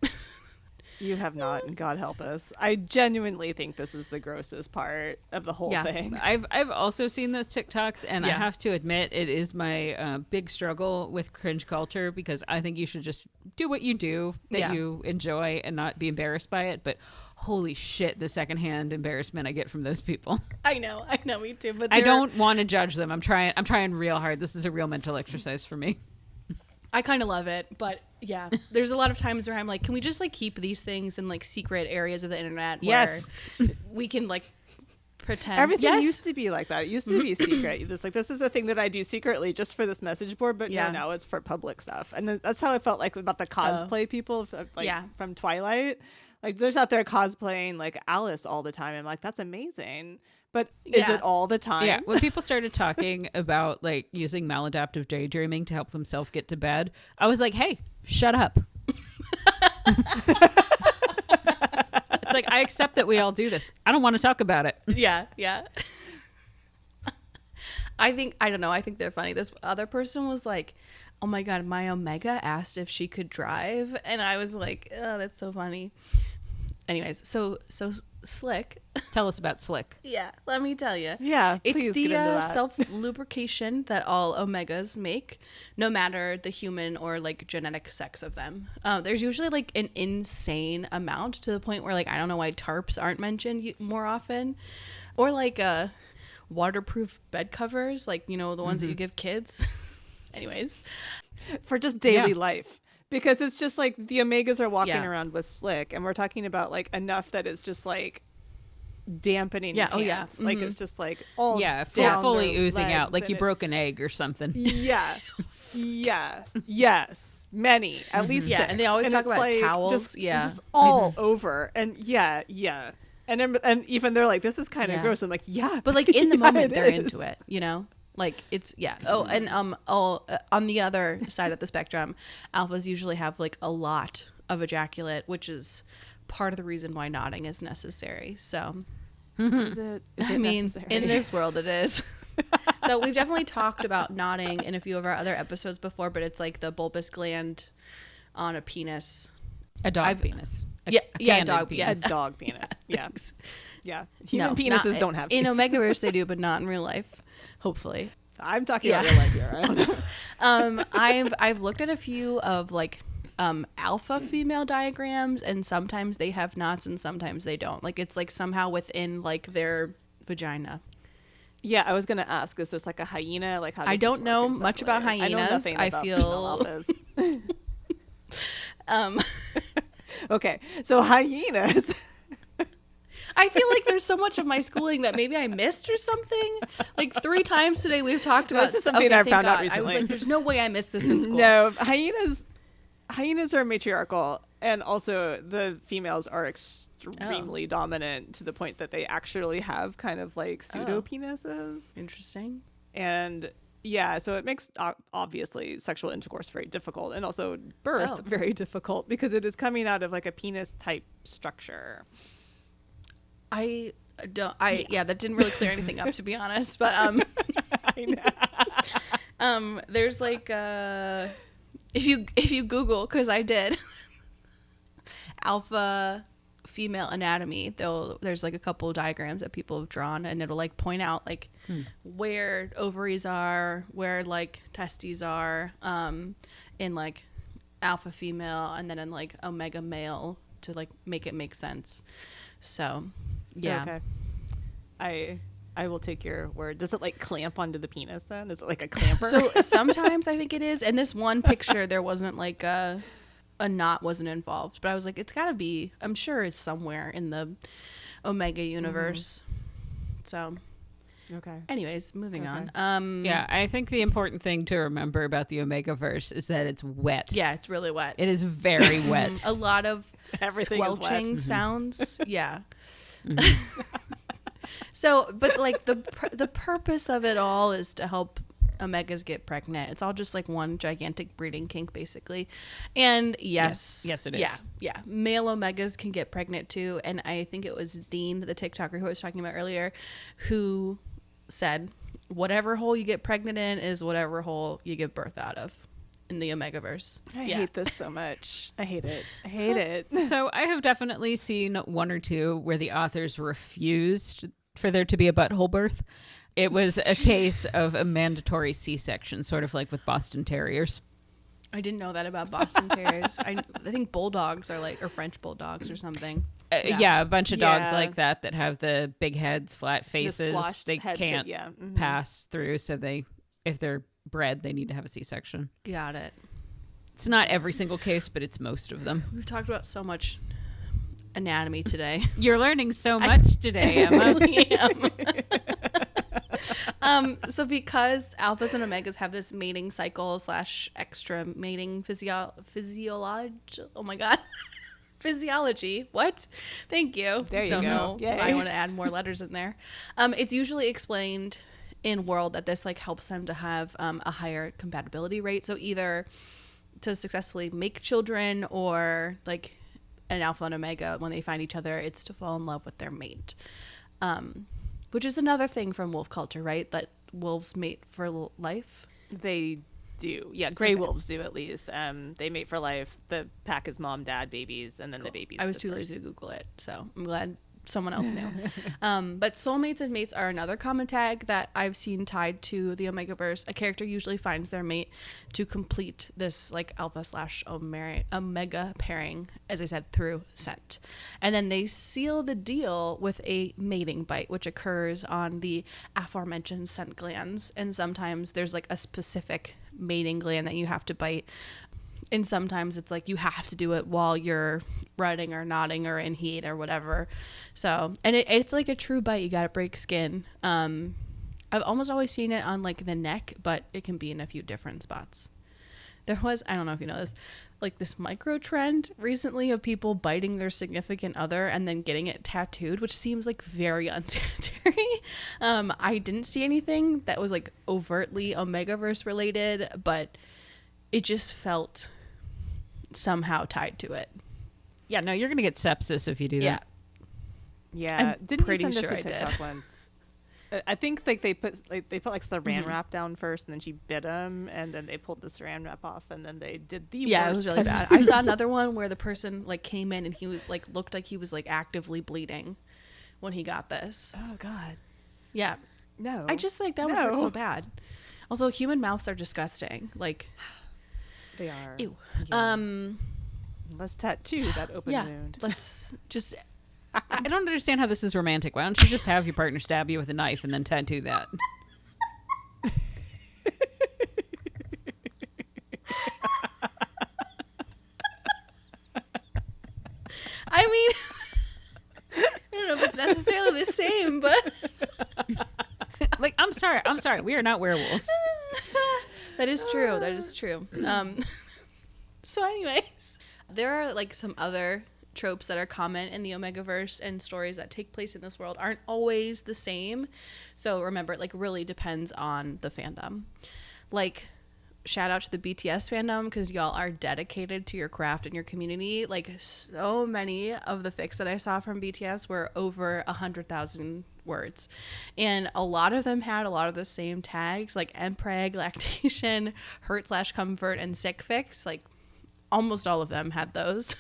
You have not, and God help us. I genuinely think this is the grossest part of the whole thing. I've also seen those TikToks, and I Yeah. have to admit it is my big struggle with cringe culture, because I think you should just do what you do that you enjoy and not be embarrassed by it. But holy shit, the secondhand embarrassment I get from those people. I know, me too. But I don't want to judge them. I'm trying real hard. This is a real mental exercise for me. I kind of love it, but yeah, there's a lot of times where I'm like, can we just like keep these things in like secret areas of the internet where Yes. we can like pretend Everything used to be like that. It used to be secret. It's like, this is a thing that I do secretly just for this message board, but now it's for public stuff. And that's how I felt like about the cosplay people from Twilight. Like, there's out there cosplaying like Alice all the time. I'm like, that's amazing. But is it all the time? Yeah. When people started talking about like using maladaptive daydreaming to help themselves get to bed, I was like, hey, shut up. It's like, I accept that we all do this. I don't want to talk about it. Yeah. I think they're funny. This other person was like, oh my God, my Omega asked if she could drive. And I was like, oh, that's so funny. Anyways, so Slick. Tell us about Slick. Yeah, let me tell you. Yeah, it's please the get into that. self-lubrication that all omegas make, no matter the human or like genetic sex of them. There's usually like an insane amount, to the point where like I don't know why tarps aren't mentioned more often, or like waterproof bed covers, like, you know, the ones that you give kids. Anyways, for just daily life. Because it's just like the omegas are walking around with Slick, and we're talking about like enough that it's just like dampening the pants. Like it's just like all fully oozing out, like you broke an an egg or something. Yes, many, at least 6. And they always talk about like, towels. Just all over, and and even they're like, this is kind of gross. I'm like, but like in the moment they're into it, you know. Like it's Oh, and on the other side of the spectrum, alphas usually have like a lot of ejaculate, which is part of the reason why nodding is necessary. So, is it I mean, necessary? in this world, it is. So we've definitely talked about nodding in a few of our other episodes before, but it's like the bulbous gland on a penis. A dog penis. A Yeah, candid dog penis. A dog penis. Yeah. Yeah. Human No, penises not- don't have in these. Omegaverse they do, but not in real life. Hopefully. I'm talking about Yeah. real life here. I don't know. I've looked at a few of like alpha female diagrams, and sometimes they have knots and sometimes they don't. Like it's like somehow within like their vagina. Yeah, I was gonna ask, is this like a hyena? Like how does I this don't work know much about exactly? I know hyenas. nothing I about feel- female alphas. Um Okay, so hyenas. I feel like there's so much of my schooling that maybe I missed or something. Like 3 times today we've talked about This is something I thank found out God. I was recently. like, there's no way I missed this in school. No, hyenas are matriarchal, and also the females are extremely dominant to the point that they actually have kind of like pseudo penises. Interesting. And yeah, so it makes obviously sexual intercourse very difficult, and also birth very difficult because it is coming out of like a penis type structure. That didn't really clear anything up, to be honest. But I know. there's like if you Google, because I did, alpha female anatomy, there's like a couple diagrams that people have drawn, and it'll like point out like where ovaries are, where like testes are, in like alpha female, and then in like omega male to like make it make sense. So yeah. Okay. I will take your word. Does it like clamp onto the penis then? Is it like a clamper? So sometimes I think it is. In this one picture, there wasn't like a knot wasn't involved, but I was like, it's gotta be. I'm sure it's somewhere in the Omega universe. So, okay. anyways, moving Okay. on. Yeah, I think the important thing to remember about the Omegaverse is that it's wet. Yeah, it's really wet. It is very wet. A lot of Everything is wet. squelching sounds. Yeah. So, but like the purpose of it all is to help Omegas get pregnant. It's all just like one gigantic breeding kink, basically. And yes, it is. Yeah. Male Omegas can get pregnant too. And I think it was Dean, the TikToker who I was talking about earlier, who said, whatever hole you get pregnant in is whatever hole you give birth out of in the Omegaverse. I hate this so much. I hate it. So I have definitely seen one or two where the authors refused for there to be a butthole birth. It was a case of a mandatory C-section, sort of like with Boston Terriers. I didn't know that about Boston Terriers. I think bulldogs are like, or French bulldogs or something. Yeah, a bunch of dogs Yeah. like that have the big heads, flat faces. squashed They head, can't pass through, so if they're bred, they need to have a C-section. Got it. It's not every single case, but it's most of them. We've talked about so much anatomy today. You're learning so much today, Emma. So because alphas and omegas have this mating cycle / extra mating physiology. Oh my God. Physiology. What? Thank you. There you Don't go. know. Yay. I want to add more letters in there. It's usually explained in world that this like helps them to have a higher compatibility rate. So either to successfully make children, or like an alpha and omega, when they find each other, it's to fall in love with their mate. Which is another thing from wolf culture, right? That wolves mate for life. They do. Yeah, gray wolves do at least. They mate for life. The pack is mom, dad, babies, and then the babies. I was too disperse. lazy to Google it, so I'm glad someone else knew. But soulmates and mates are another common tag that I've seen tied to the Omegaverse. A character usually finds their mate to complete this like alpha / omega pairing, as I said, through scent. And then they seal the deal with a mating bite, which occurs on the aforementioned scent glands. And sometimes there's like a specific mating gland that you have to bite. And sometimes it's like you have to do it while you're running or nodding or in heat or whatever. So, and it's like a true bite. You got to break skin. I've almost always seen it on like the neck, but it can be in a few different spots. There was, I don't know if you know this, like this micro trend recently of people biting their significant other and then getting it tattooed, which seems like very unsanitary. I didn't see anything that was like overtly Omegaverse related, but it just felt somehow tied to it. Yeah, no, you're going to get sepsis if you do that. Yeah, didn't pretty you send sure us I a did. TikTok once? I think like they put like saran wrap down first, and then she bit him, and then they pulled the saran wrap off, and then they did the it worst was really bad. I saw another one where the person like came in and he was like looked like he was like actively bleeding when he got this. Oh God, Yeah, no! I just like that would hurt so bad. Also, human mouths are disgusting. Like they are. Ew. Yeah. Let's tattoo that open Yeah, wound. let's just. I don't understand how this is romantic. Why don't you just have your partner stab you with a knife and then tattoo that? I mean, I don't know if it's necessarily the same, but Like, I'm sorry. We are not werewolves. that is true. That is true. So anyways, there are like some other tropes that are common in the Omegaverse, and stories that take place in this world aren't always the same. So remember, it like really depends on the fandom. Like, shout out to the BTS fandom, because y'all are dedicated to your craft and your community. Like, so many of the fics that I saw from BTS were over 100,000 words, and a lot of them had a lot of the same tags, like mpreg, lactation, hurt/comfort, and sick fics. Like, almost all of them had those.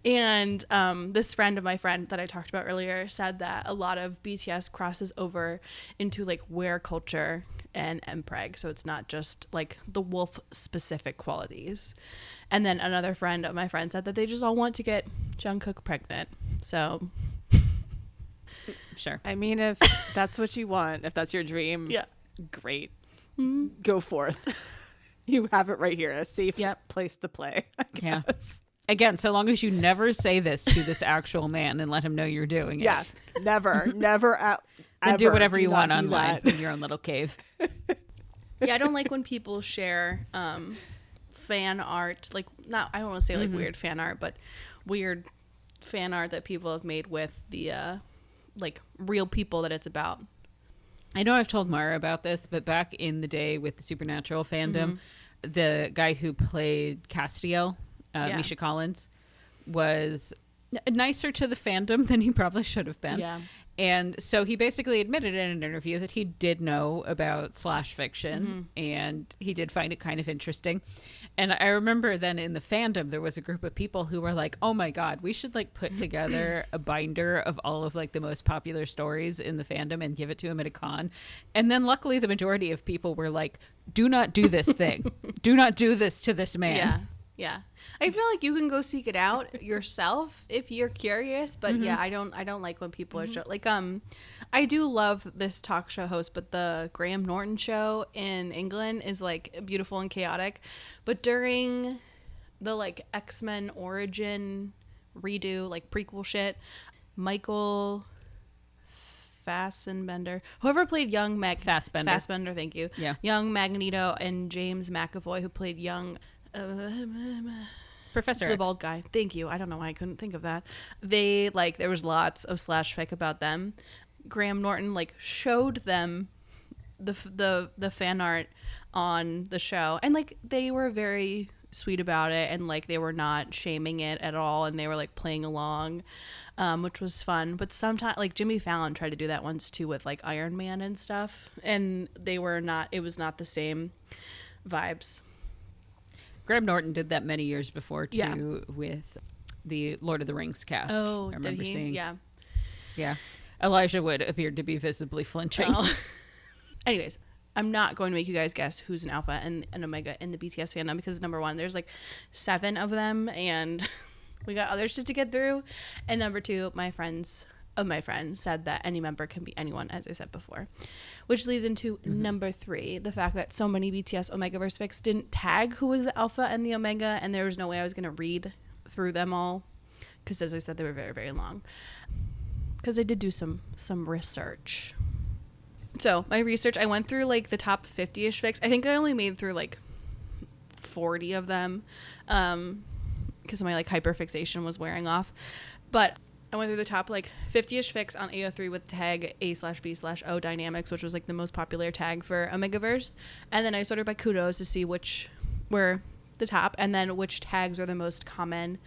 And this friend of my friend that I talked about earlier said that a lot of BTS crosses over into like wear culture and mpreg, so it's not just like the wolf specific qualities. And then another friend of my friend said that they just all want to get Jungkook pregnant. So Sure. I mean, if that's what you want, if that's your dream, yeah, great. Go forth. You have it right here, a safe place to play. I Yeah. guess. Again, so long as you never say this to this actual man and let him know you're doing it. Yeah, never And do whatever Do you not want do online that. in your own little cave. yeah. I don't like when people share fan art, like, not, I don't want to say like weird fan art, but weird fan art that people have made with the like real people that it's about. I know I've told Maura about this, but back in the day with the Supernatural fandom, the guy who played Castiel, Misha Collins, was nicer to the fandom than he probably should have been. Yeah. And so he basically admitted in an interview that he did know about slash fiction, and he did find it kind of interesting. And I remember then in the fandom, there was a group of people who were like, oh my God, we should like put together a binder of all of like the most popular stories in the fandom and give it to him at a con. And then luckily the majority of people were like, do not do this thing. Do not do this to this man. Yeah. Yeah. I feel like you can go seek it out yourself if you're curious, but yeah, I don't like when people are like I do love this talk show host, but the Graham Norton show in England is like beautiful and chaotic. But during the like X-Men origin redo, like prequel shit, Michael Fassbender, whoever played young Fassbender, thank you. Yeah. Young Magneto, and James McAvoy, who played young Professor the X. bald guy. Thank you. I don't know why I couldn't think of that. They like, there was lots of slash fic about them. Graham Norton like showed them the fan art on the show, and like they were very sweet about it, and like they were not shaming it at all, and they were like playing along, which was fun. But sometimes like Jimmy Fallon tried to do that once too with like Iron Man and stuff, and it was not the same vibes. Graham Norton did that many years before too, with the Lord of the Rings cast. Oh, I remember did he? seeing. Yeah. Elijah Wood appeared to be visibly flinching. Oh. Anyways, I'm not going to make you guys guess who's an alpha and an omega in the BTS fandom, because number one, there's like 7 of them, and we got other shit to get through. And number two, my friend said that any member can be anyone, as I said before, which leads into number 3, the fact that so many BTS Omegaverse fics didn't tag who was the alpha and the omega, and there was no way I was going to read through them all, because as I said, they were very, very long, because I did do some research. So my research, I went through like the top 50-ish fics. I think I only made through like 40 of them, because my like hyperfixation was wearing off, but I went through the top like 50-ish fics on AO3 with tag A/B/O dynamics, which was like the most popular tag for Omegaverse. And then I sorted by kudos to see which were the top, and then which tags are the most common,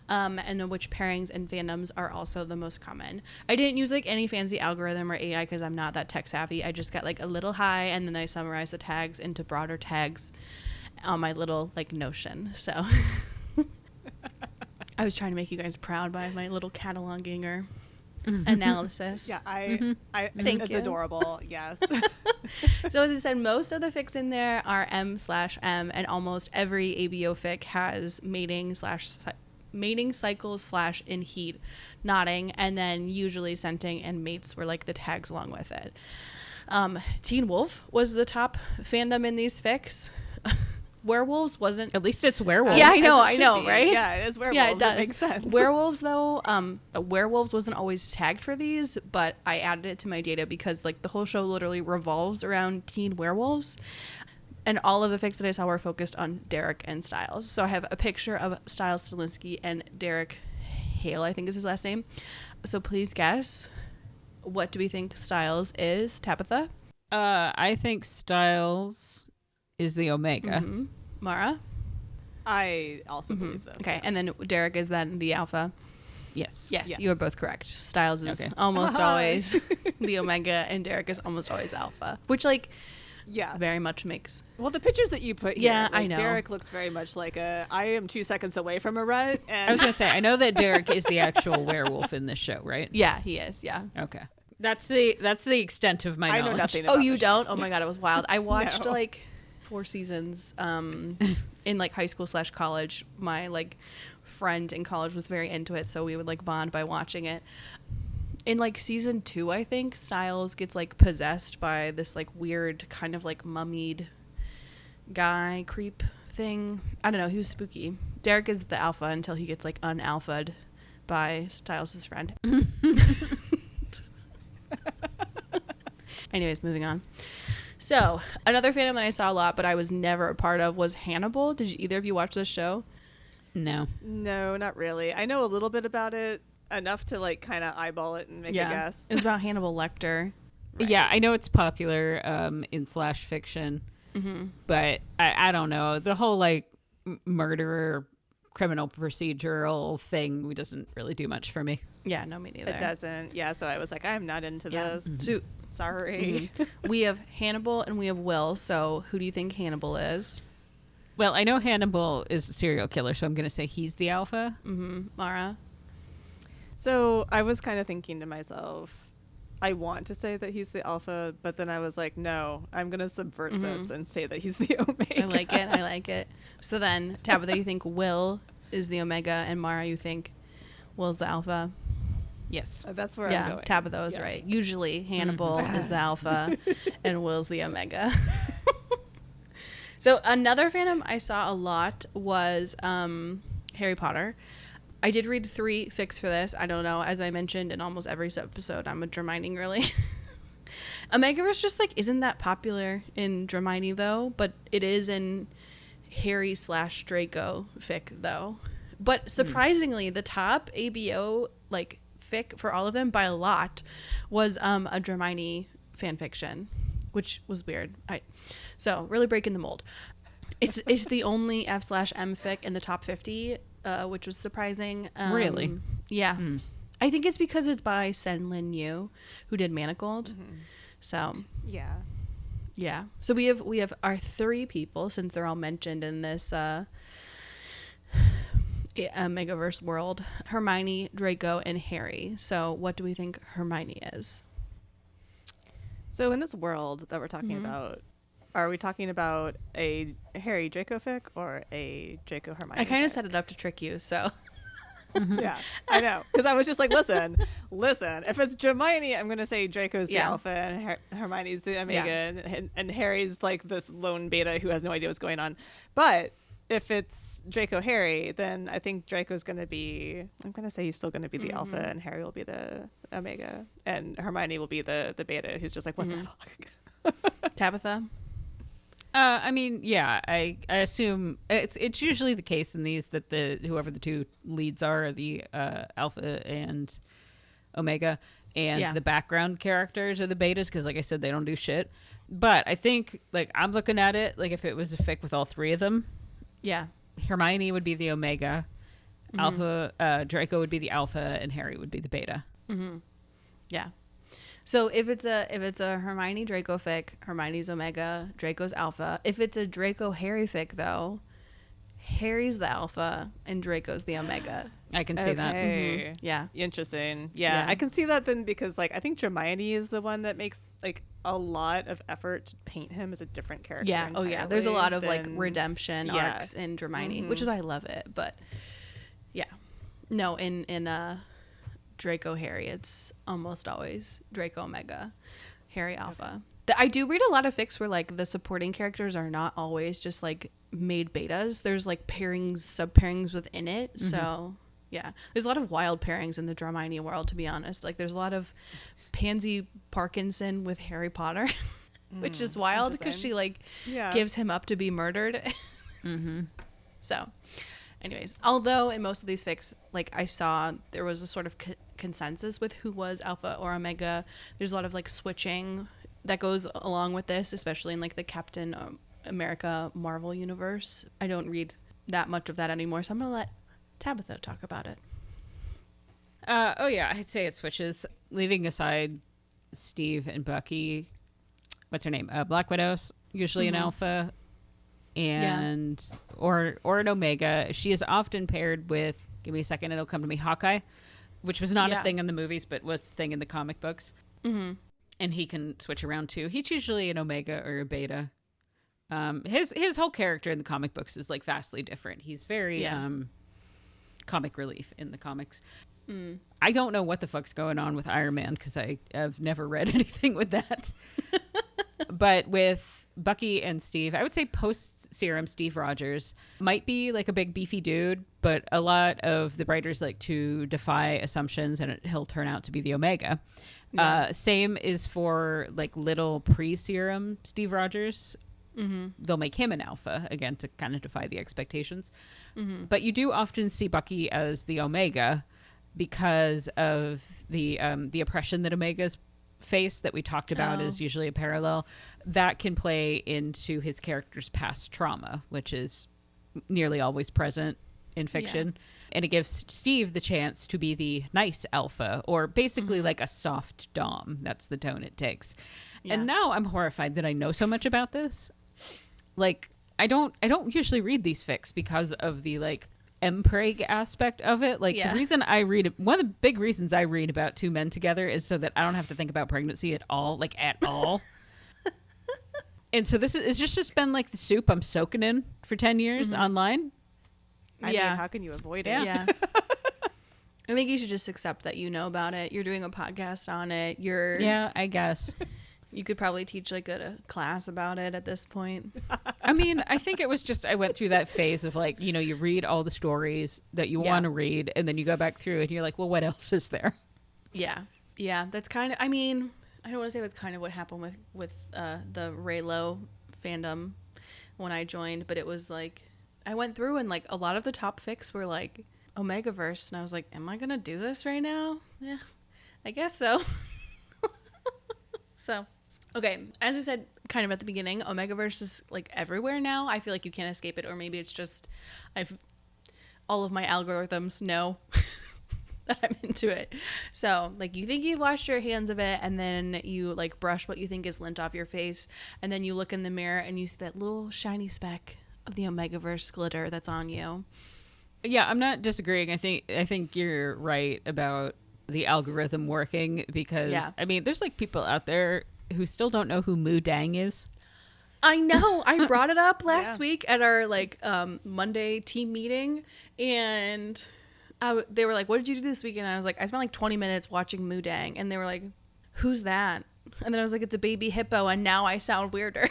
and then which pairings and fandoms are also the most common. I didn't use like any fancy algorithm or AI because I'm not that tech savvy. I just got like a little high, and then I summarized the tags into broader tags on my little like Notion. So I was trying to make you guys proud by my little cataloging or analysis. Yeah, Thank it's you. adorable. Yes. So as I said, most of the fics in there are M/M, and almost every ABO fic has mating cycles / in heat, nodding, and then usually scenting and mates were like the tags along with it. Teen Wolf was the top fandom in these fics. Werewolves wasn't. At least it's werewolves. Yeah, As it I should know, be. right? Yeah, it is werewolves. Yeah, it does. That makes sense. Werewolves, though, werewolves wasn't always tagged for these, but I added it to my data because like the whole show literally revolves around teen werewolves. And all of the fics that I saw were focused on Derek and Styles. So I have a picture of Styles Stilinski and Derek Hale, I think is his last name. So please guess, what do we think Styles is, Tabitha? I think Styles is the Omega. Mm-hmm. Mara? I also believe this. Okay, yes. and then Derek is then the alpha. Yes. Yes, you are both correct. Styles is Okay. almost always the Omega, and Derek is almost always the alpha, which like Yeah. very much makes. Well, the pictures that you put here, Yeah, I like, know. Derek looks very much like I am 2 seconds away from a rut. And I was going to say, I know that Derek is the actual werewolf in this show, right? Yeah, he is. Yeah. Okay. That's the extent of my I knowledge. know nothing Oh, about you the show. don't? Oh my god, it was wild. I watched No. like 4 seasons in like high school / college. My like friend in college was very into it, so we would like bond by watching it. In like season 2, I think Styles gets like possessed by this like weird kind of like mummied guy creep thing. I don't know, he was spooky. Derek is the alpha until he gets like un-alpha'd by Styles' friend. Anyways, moving on. So another fandom that I saw a lot but I was never a part of was Hannibal. Did either of you watch this show? No. No, not really. I know a little bit about it, enough to like kind of eyeball it and make a guess. It was about Hannibal Lecter. Right. Yeah, I know it's popular in slash fiction, but I don't know. The whole like murderer criminal procedural thing doesn't really do much for me. Yeah, no, me neither. It doesn't. Yeah, so I was like, I'm not into Yeah. this. So Sorry. we have Hannibal and we have Will. So who do you think Hannibal is? Well, I know Hannibal is a serial killer, so I'm going to say he's the alpha. Mara? So I was kind of thinking to myself, I want to say that he's the alpha, but then I was like, no, I'm going to subvert this and say that he's the omega. I like it. So then, Tabitha, you think Will is the Omega, and Mara, you think Will's the Alpha? Yes. That's where I'm Yeah, going. Tabitha was Yes. right. Usually, Hannibal is the Alpha, and Will's the Omega. So another fandom I saw a lot was Harry Potter. I did read 3 fics for this. I don't know. As I mentioned in almost every episode, I'm a Dramini girly. Omegaverse just like isn't that popular in Dramini though, but it is in Harry / Draco fic though. But surprisingly, the top ABO like fic for all of them by a lot was a Dramini fan fiction, which was weird. So really breaking the mold. It's the only F / M fic in the top 50. Which was surprising. Really? Yeah. I think it's because it's by Sen Lin Yu, who did Manacled. So Yeah. yeah. So we have our 3 people, since they're all mentioned in this Megaverse world: Hermione, Draco, and Harry. So what do we think Hermione is? So in this world that we're talking about, are we talking about a Harry Draco fic or a Draco Hermione? I kind of fic? set it up to trick you. So Yeah, I know. Because I was just like, listen. If it's Hermione, I'm going to say Draco's the Yeah. alpha and Hermione's the omega, and Harry's like this lone beta who has no idea what's going on. But if it's Draco Harry, then I think Draco's going to be, I'm going to say he's still going to be the alpha and Harry will be the omega. And Hermione will be the beta who's just like, what the fuck? Tabitha. I mean, yeah, I assume it's usually the case in these that whoever the 2 leads are the alpha and omega, and the background characters are the betas because, like I said, they don't do shit. But I think, like, I'm looking at it like if it was a fic with all 3 of them, Yeah. Hermione would be the Omega, Alpha, Draco would be the Alpha, and Harry would be the Beta. Yeah. So if it's a Hermione Draco fic, Hermione's Omega, Draco's Alpha. If it's a Draco Harry fic, though, Harry's the Alpha and Draco's the Omega. I can see that. Yeah. Interesting. Yeah, I can see that then, because like I think Hermione is the one that makes like a lot of effort to paint him as a different character. Yeah. Oh yeah. There's a lot of like than- redemption arcs in Hermione, which is why I love it. But yeah, no, in Draco Harry, it's almost always Draco Omega, Harry Alpha. I do read a lot of fics where like the supporting characters are not always just like made betas. There's like pairings, sub pairings within it. So yeah, there's a lot of wild pairings in the Hermione world, to be honest. Like there's a lot of Pansy Parkinson with Harry Potter, which is wild because she like gives him up to be murdered. So anyways, although in most of these fics, like I saw there was a sort of consensus with who was Alpha or Omega. There's a lot of like switching that goes along with this, especially in like the Captain America Marvel universe. I don't read that much of that anymore, so I'm gonna let Tabitha talk about it. Oh yeah, I'd say it switches. Leaving aside Steve and Bucky, what's her name? Black Widow's usually an Alpha, and or an Omega. She is often paired with. Give me a second, it'll come to me. Hawkeye, which was not a thing in the movies, but was a thing in the comic books. And he can switch around too. He's usually an Omega or a Beta. His whole character in the comic books is like vastly different. He's very comic relief in the comics. I don't know what the fuck's going on with Iron Man because I have never read anything with that. But with Bucky and Steve, I would say post serum Steve Rogers might be like a big beefy dude, but a lot of the writers like to defy assumptions, and he'll turn out to be the Omega. Same is for like little pre-serum Steve Rogers. They'll make him an Alpha again to kind of defy the expectations. But you do often see Bucky as the Omega because of the oppression that Omegas face that we talked about is usually a parallel that can play into his character's past trauma, which is nearly always present in fiction. And it gives Steve the chance to be the nice Alpha, or basically like a soft Dom. That's the tone it takes. And now I'm horrified that I know so much about this. Like I don't usually read these fics because of the like mpreg aspect of it. Like the reason I read it, one of the big reasons I read about two men together is so that I don't have to think about pregnancy at all, like at all. And so this is just been like the soup I'm soaking in for 10 years online. I mean, how can you avoid it? Yeah. I think you should just accept that you know about it. You're doing a podcast on it. Yeah, I guess. You could probably teach like a class about it at this point. I mean, I think it was just I went through that phase of like, you know, you read all the stories that you want to read, and then you go back through and you're like, well, what else is there? Yeah. That's kind of, I mean, I don't want to say that's kind of what happened with the Raylo fandom when I joined, but it was like I went through and like a lot of the top fics were like Omegaverse, and I was like, am I gonna do this right now? Yeah, I guess so. So okay, as I said kind of at the beginning, Omegaverse is like everywhere now. I feel like you can't escape it, or maybe it's just all of my algorithms know that I'm into it. So like you think you've washed your hands of it, and then you like brush what you think is lint off your face, and then you look in the mirror and you see that little shiny speck of the Omegaverse glitter that's on you. Yeah, I'm not disagreeing. I think you're right about the algorithm working, because I mean, there's like people out there who still don't know who Moo Dang is. I know. I brought it up last week at our like Monday team meeting, and they were like, "What did you do this weekend?" And I was like, "I spent like 20 minutes watching Moo Dang," and they were like, "Who's that?" And then I was like, "It's a baby hippo," and now I sound weirder.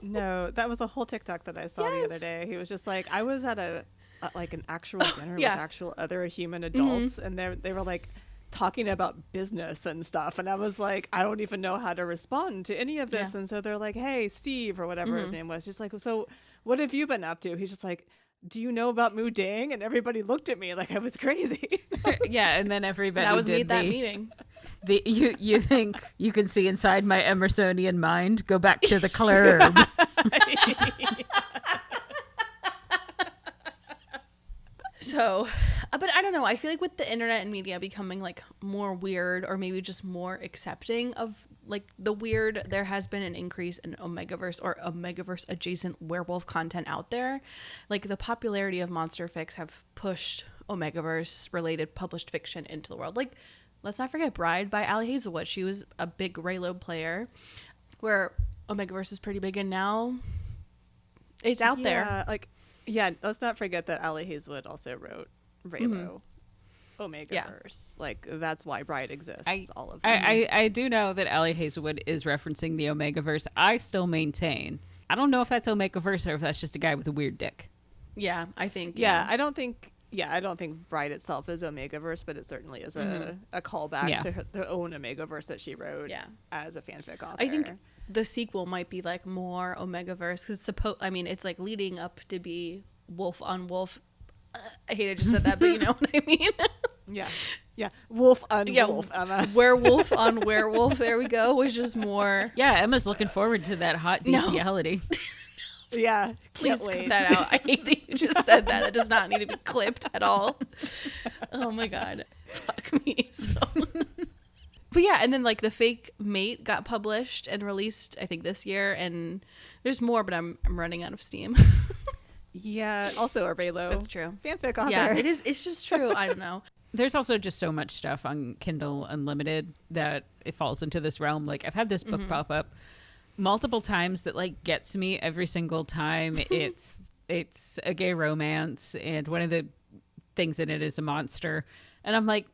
No, that was a whole TikTok that I saw the other day. He was just like, I was at like an actual dinner with actual other human adults, and they were like talking about business and stuff, and I was like, I don't even know how to respond to any of this. And so they're like, hey, Steve, or whatever his name was, just like, so what have you been up to? He's just like, do you know about Moo Dang? And everybody looked at me like I was crazy. Yeah, and then everybody that was me at that meeting. You think you can see inside my Emersonian mind? Go back to the club. So, but I don't know. I feel like with the internet and media becoming like more weird, or maybe just more accepting of like the weird, there has been an increase in Omegaverse or Omegaverse adjacent werewolf content out there. Like the popularity of monster fics have pushed Omegaverse related published fiction into the world. Like, let's not forget Bride by Ali Hazelwood. She was a big Raylo player, where Omegaverse is pretty big, and now it's out there. Yeah, let's not forget that Ali Hazelwood also wrote Raylo, Omegaverse. Like, that's why Bride exists. All of them. I do know that Ali Hazelwood is referencing the Omegaverse. I still maintain, I don't know if that's Omegaverse or if that's just a guy with a weird dick. Yeah, I think. Yeah, I don't think Bride itself is Omegaverse, but it certainly is a callback to her own Omegaverse that she wrote as a fanfic author. I think the sequel might be like more Omegaverse, because it's like leading up to be wolf on wolf. I hate I just said that, but you know what I mean. Yeah, wolf on wolf, Emma. Werewolf on werewolf. There we go. Which is more. Yeah, Emma's looking forward to that hot bestiality. Yeah, please cut that out. I hate that you just said that. That does not need to be clipped at all. Oh my god, fuck me. So. But yeah, and then like the fake mate got published and released, I think this year, and there's more, but I'm running out of steam. Yeah, also a Raylo. That's true. Fanfic author. Yeah, it is. It's just true. I don't know. There's also just so much stuff on Kindle Unlimited that it falls into this realm. Like, I've had this book pop up multiple times that like gets me every single time. It's a gay romance, and one of the things in it is a monster, and I'm like,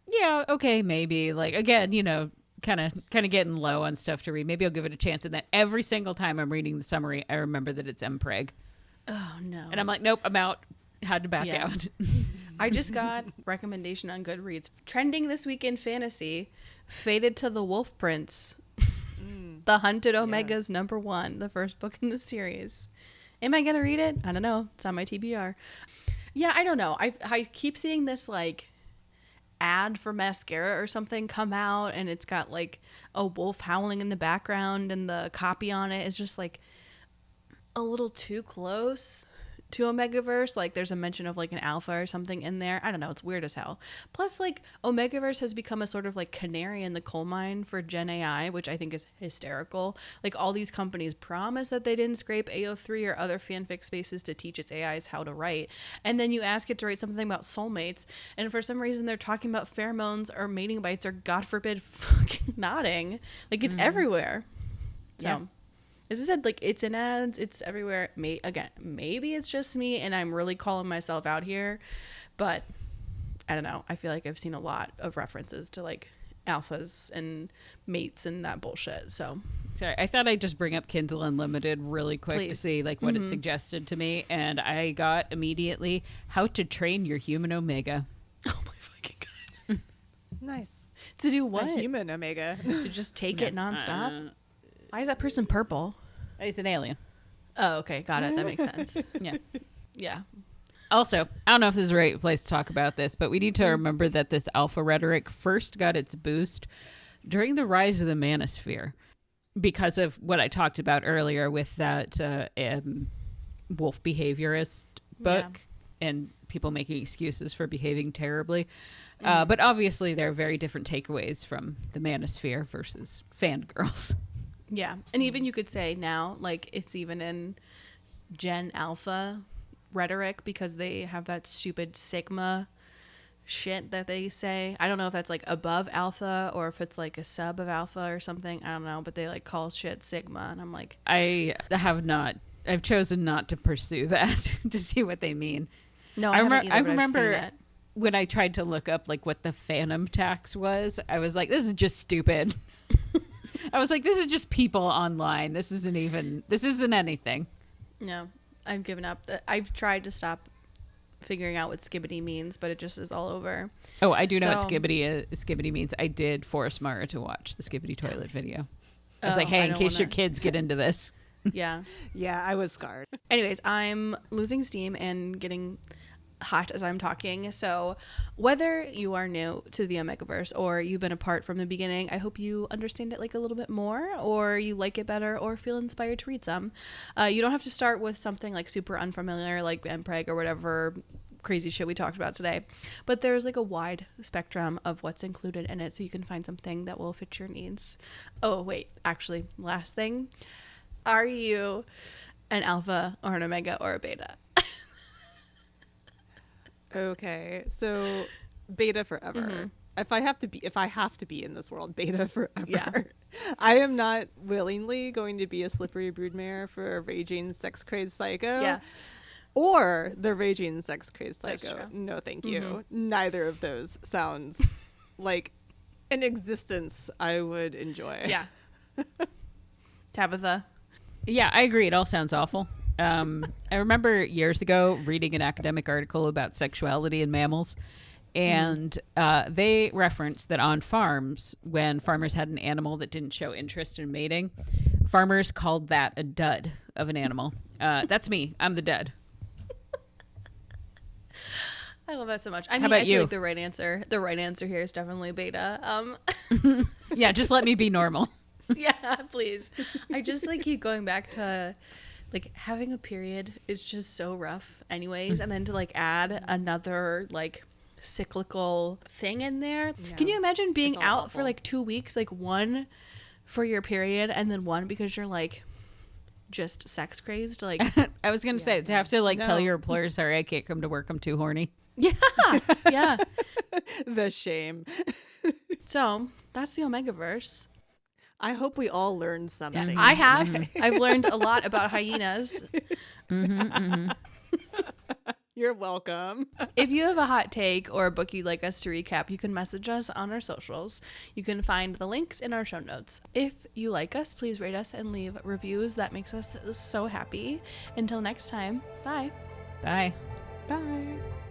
yeah, okay, maybe. Like, again, you know, kind of getting low on stuff to read. Maybe I'll give it a chance. And then every single time I'm reading the summary, I remember that it's mpreg. Oh no. And I'm like, nope, I'm out. Had to back out. I just got recommendation on Goodreads. Trending this week in fantasy, Fated to the Wolf Prince. The Hunted Omega's #1, the first book in the series. Am I gonna read it? I don't know. It's on my TBR. Yeah, I don't know. I keep seeing this like ad for mascara or something come out, and it's got like a wolf howling in the background, and the copy on it is just like a little too close to Omegaverse. Like there's a mention of like an alpha or something in there. I don't know, it's weird as hell. Plus like Omegaverse has become a sort of like canary in the coal mine for Gen AI, which I think is hysterical. Like all these companies promise that they didn't scrape AO3 or other fanfic spaces to teach its AIs how to write, and then you ask it to write something about soulmates, and for some reason they're talking about pheromones or mating bites or god forbid fucking nodding. Like it's everywhere. So Yeah. As I said, like it's in ads, it's everywhere. Maybe it's just me and I'm really calling myself out here, but I don't know. I feel like I've seen a lot of references to like alphas and mates and that bullshit. So Sorry, I thought I'd just bring up Kindle Unlimited really quick to Please. see like what it suggested to me, and I got immediately How to Train Your Human Omega. oh my fucking god, Nice. to do what? A human Omega. To just take it nonstop? Why is that person purple? It's an alien. Oh, okay, got it. That makes sense. Yeah. Yeah. Also, I don't know if this is the right place to talk about this, but we need to remember that this alpha rhetoric first got its boost during the rise of the manosphere, because of what I talked about earlier with that wolf behaviorist book and people making excuses for behaving terribly. But obviously there are very different takeaways from the manosphere versus fangirls. Yeah. And even you could say now, like it's even in Gen Alpha rhetoric, because they have that stupid Sigma shit that they say. I don't know if that's like above Alpha or if it's like a sub of Alpha or something. I don't know, but they like call shit Sigma, and I'm like, I've chosen not to pursue that to see what they mean. no, I haven't either, but I've remember seen that. when I tried to look up like what the phantom tax was, I was like, this is just stupid. I was like, this is just people online. This isn't anything. No, I've given up. I've tried to stop figuring out what skibbity means, but it just is all over. Oh, I do know what So- skibbity means. I did force Maura to watch the skibbity toilet video. I was Oh, like, hey, I in don't case your wanna- kids get into this. Yeah. Yeah, I was scarred. Anyways, I'm losing steam and getting hot as I'm talking. So whether you are new to the Omegaverse or you've been a part from the beginning, I hope you understand it like a little bit more, or you like it better, or feel inspired to read some. You don't have to start with something like super unfamiliar like mpreg or whatever crazy shit we talked about today. But there's like a wide spectrum of what's included in it, so you can find something that will fit your needs. Oh, wait, actually, last thing. Are you an alpha or an omega or a beta? Okay, so beta forever. Mm-hmm. If I have to be in this world, beta forever. Yeah. I am not willingly going to be a slippery broodmare for a raging sex crazed psycho. Yeah. Or the raging sex crazed That's psycho. true. No, thank you. Mm-hmm. Neither of those sounds like an existence I would enjoy. Yeah. Tabitha. Yeah, I agree. It all sounds awful. I remember years ago reading an academic article about sexuality in mammals, and they referenced that on farms, when farmers had an animal that didn't show interest in mating, farmers called that a dud of an animal. That's me. I'm the dud. I love that so much. I How about I you? feel like the right answer here is definitely beta. Yeah, just let me be normal. Yeah, please. I just like keep going back to like having a period is just so rough anyways, and then to like add another like cyclical thing in there. Yeah. Can you imagine being It's all out for awful. like 2 weeks, like one for your period and then one because you're like just sex crazed? Like I was going to say, to have to like tell No. your employer, sorry, I can't come to work. I'm too horny. yeah. Yeah. The shame. So that's the Omegaverse. I hope we all learned something. I have. I've learned a lot about hyenas. You're welcome. If you have a hot take or a book you'd like us to recap, you can message us on our socials. You can find the links in our show notes. If you like us, please rate us and leave reviews. That makes us so happy. Until next time, bye. Bye. Bye.